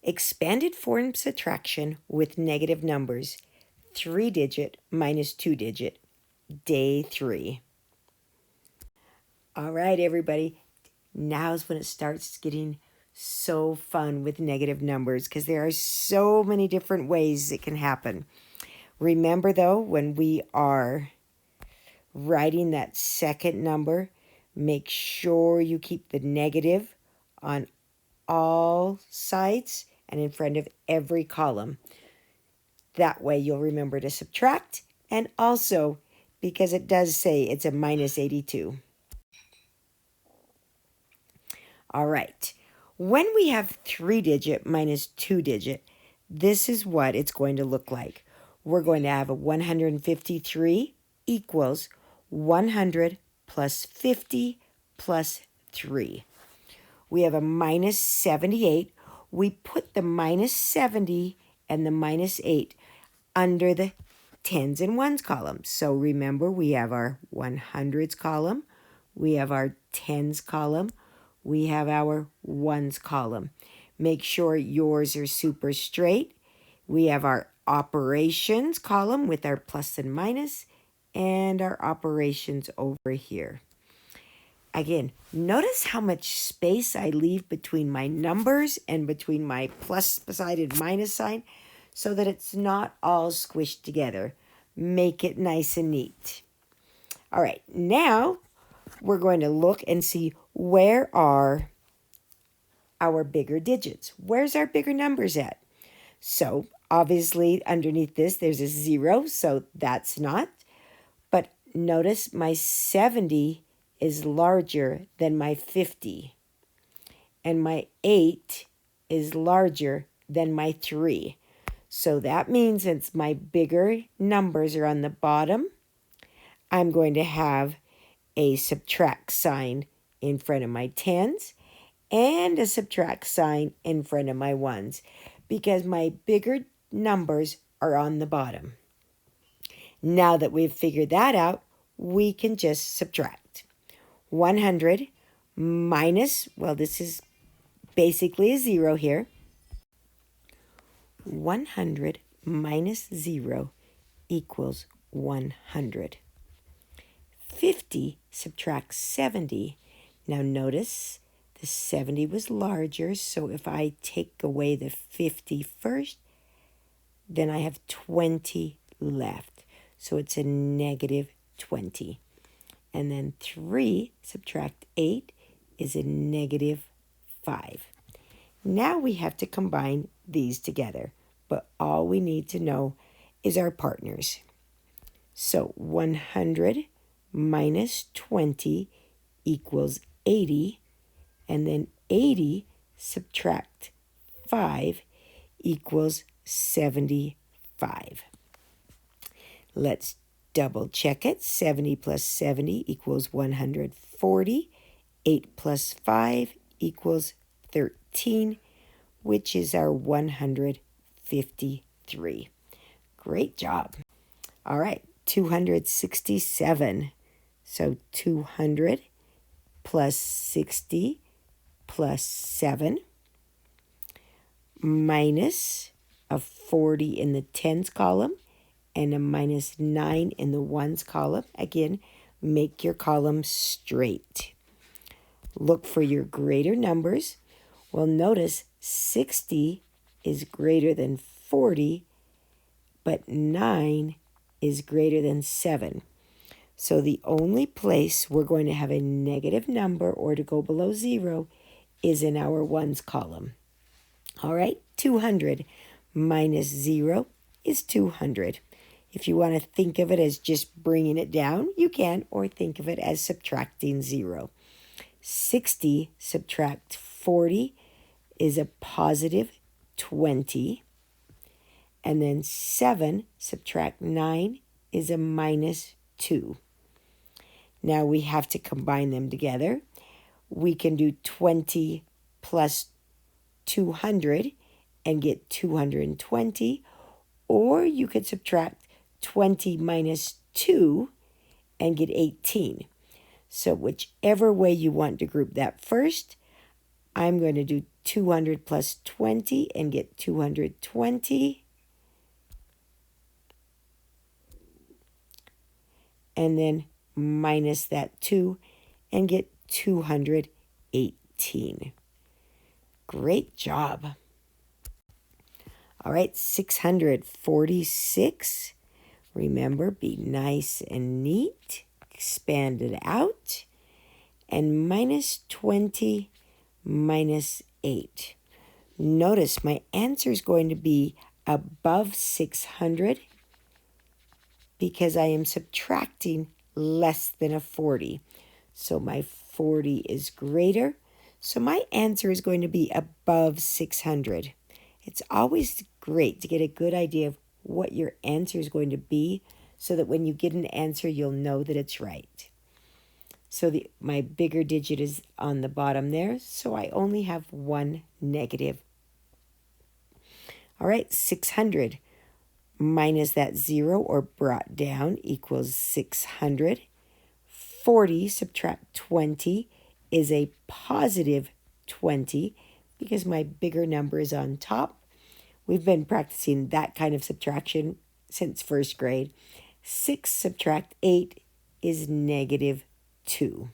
Expanded form subtraction with negative numbers. 3-digit minus 2-digit. Day 3. All right, everybody. Now's when it starts getting so fun with negative numbers because there are so many different ways it can happen. Remember, though, when we are writing that second number, make sure you keep the negative on all sides and in front of every column. That way you'll remember to subtract, and also because it does say it's a minus 82. All right. When we have 3-digit minus 2-digit, this is what it's going to look like. We're going to have a 153 equals 100 plus 50 plus 3. We have a minus 78. We put the minus 70 and the minus 8 under the tens and ones column. So remember, we have our 100s column, we have our tens column, we have our ones column. Make sure yours are super straight. We have our operations column with our plus and minus, and our operations over here. Again, notice how much space I leave between my numbers and between my plus side and minus sign so that it's not all squished together. Make it nice and neat. All right, now we're going to look and see where are our bigger digits. Where's our bigger numbers at? So obviously underneath this there's a 0, so that's not. But notice my 70 is larger than my 50. And my 8 is larger than my 3. So that means since my bigger numbers are on the bottom, I'm going to have a subtract sign in front of my tens and a subtract sign in front of my ones because my bigger numbers are on the bottom. Now that we've figured that out, we can just subtract. 100 minus, well, this is basically a 0 here. 100 minus 0 equals 100. 50 subtract 70. Now notice the 70 was larger, so if I take away the 50 first, then I have 20 left. So it's a negative 20. And then 3 subtract 8 is a negative 5. Now we have to combine these together, but all we need to know is our partners. So 100 minus 20 equals 80, and then 80 subtract 5 equals 75. Let's double check it. 70 plus 70 equals 140. 8 plus 5 equals 13, which is our 153. Great job. All right, 267. So 200 plus 60 plus 7 minus a 40 in the tens column and a minus 9 in the ones column. Again, make your column straight. Look for your greater numbers. Well, notice 60 is greater than 40, but 9 is greater than 7. So the only place we're going to have a negative number or to go below 0 is in our ones column. All right, 200 minus 0 is 200. If you want to think of it as just bringing it down, you can, or think of it as subtracting 0. 60 subtract 40 is a positive 20. And then 7 subtract 9 is a minus 2. Now we have to combine them together. We can do 20 plus 200 and get 220, or you could subtract 20 minus 2 and get 18. So whichever way you want to group that first, I'm going to do 200 plus 20 and get 220. And then minus that 2 and get 218. Great job. All right, 646. Remember, be nice and neat. Expand it out. And minus 20 minus 8. Notice my answer is going to be above 600 because I am subtracting less than a 40. So my 40 is greater. So my answer is going to be above 600. It's always great to get a good idea of what your answer is going to be so that when you get an answer, you'll know that it's right. So my bigger digit is on the bottom there, so I only have one negative. All right, 600 minus that 0 or brought down equals 600. 40 subtract 20 is a positive 20 because my bigger number is on top. We've been practicing that kind of subtraction since first grade. 6 subtract 8 is negative 2.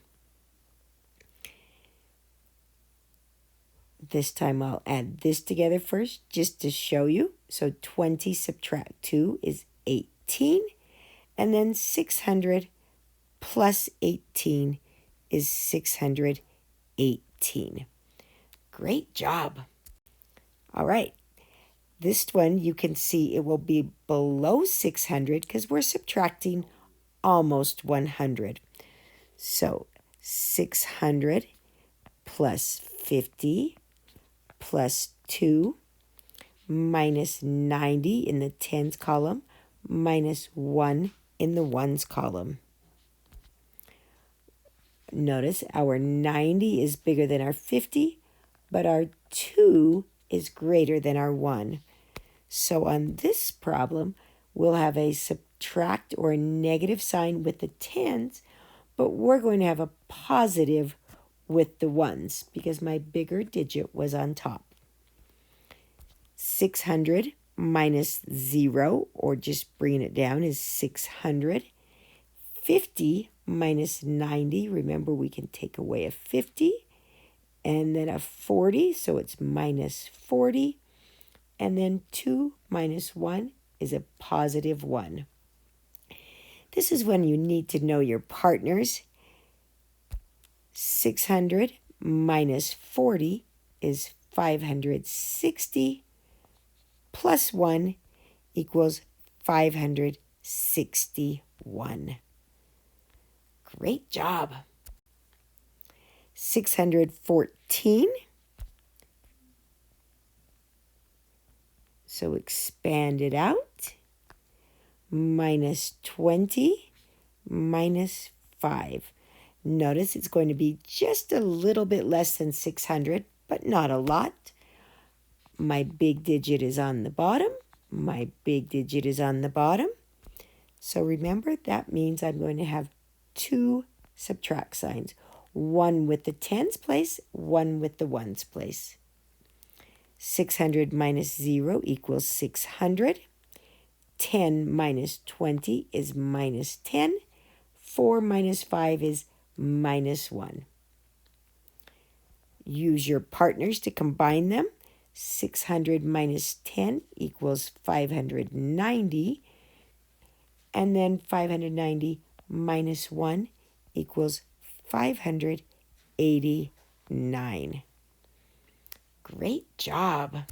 This time I'll add this together first just to show you. So 20 subtract 2 is 18. And then 600 plus 18 is 618. Great job. All right. This one you can see it will be below 600 because we're subtracting almost 100. So 600 plus 50 plus 2 minus 90 in the tens column minus 1 in the ones column. Notice our 90 is bigger than our 50, but our 2 is greater than our 1. So on this problem, we'll have a subtract or a negative sign with the tens, but we're going to have a positive with the ones because my bigger digit was on top. 600 minus 0, or just bringing it down, is 600. 50 minus 90, remember we can take away a 50, and then a 40, so it's minus 40. And then 2 minus 1 is a positive 1. This is when you need to know your partners. 600 minus 40 is 560 plus 1 equals 561. Great job. 614. So expand it out. Minus 20 minus 5. Notice it's going to be just a little bit less than 600, but not a lot. My big digit is on the bottom. My big digit is on the bottom. So remember, that means I'm going to have 2 subtract signs. One with the tens place, one with the ones place. 600 minus 0 equals 600. 10 minus 20 is minus 10. 4 minus 5 is minus 1. Use your partners to combine them. 600 minus 10 equals 590. And then 590 minus 1 equals 589. Great job.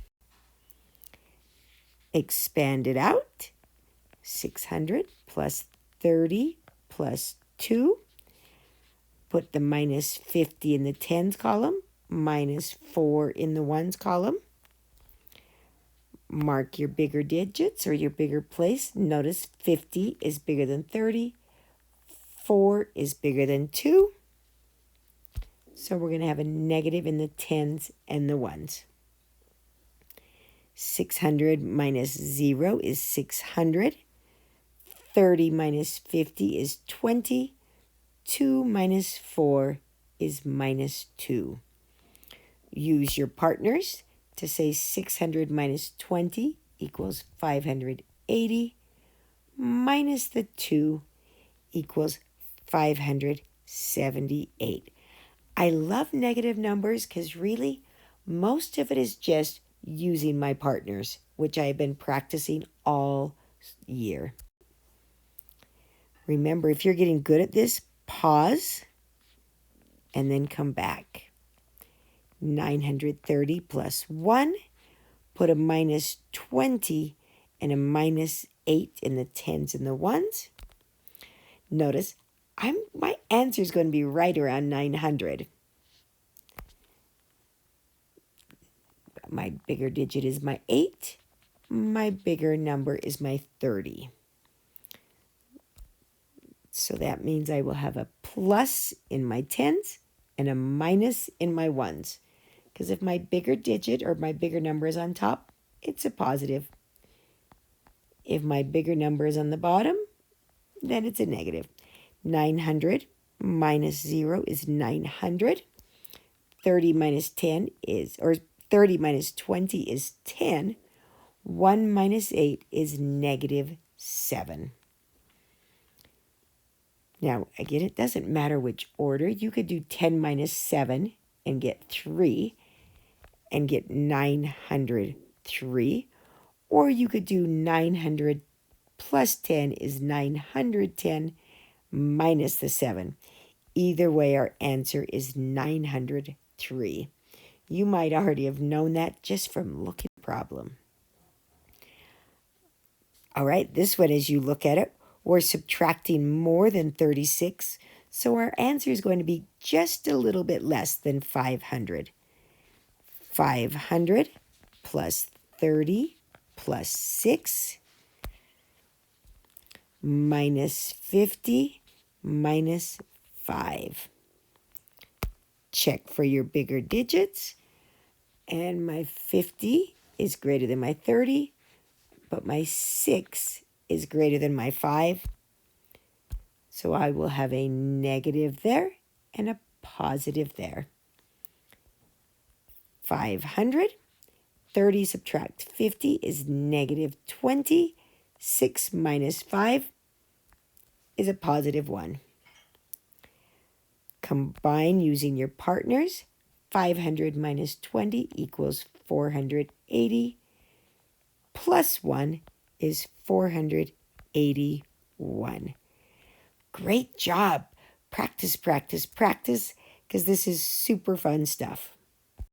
Expand it out. 600 plus 30 plus 2. Put the minus 50 in the tens column, minus 4 in the ones column. Mark your bigger digits or your bigger place. Notice 50 is bigger than 30. 4 is bigger than 2. So we're going to have a negative in the tens and the ones. 600 minus 0 is 600. 30 minus 50 is 20. 2 minus 4 is minus 2. use your partners to say 600 minus 20 equals 580 minus the 2 equals 578. I love negative numbers because really most of it is just using my partners, which I have been practicing all year. Remember, if you're getting good at this, pause and then come back. 930 plus 1, put a minus 20 and a minus 8 in the 10s and the 1s. Notice, my answer is going to be right around 900. My bigger digit is my 8. My bigger number is my 30. So that means I will have a plus in my 10s and a minus in my 1s. Because if my bigger digit or my bigger number is on top, it's a positive. If my bigger number is on the bottom, then it's a negative. 900 minus 0 is 900. 30 minus 10 is, or 30 minus 20 is 10. 1 minus 8 is negative 7. Now, again, it doesn't matter which order. You could do 10 minus 7 and get 3 and get 903. Or you could do 900 plus 10 is 910 minus the 7. Either way, our answer is 903. You might already have known that just from looking at the problem. All right, this one, as you look at it, we're subtracting more than 36, so our answer is going to be just a little bit less than 500. 500 plus 30 plus 6 minus 50 minus 5. Check for your bigger digits. And my 50 is greater than my 30, but my 6 is greater than my 5. So I will have a negative there and a positive there. 500. 30 subtract 50 is negative 20. 6 minus 5 is a positive 1. Combine using your partners. 500 minus 20 equals 480. Plus 1 is 481. Great job. Practice, practice, practice, because this is super fun stuff.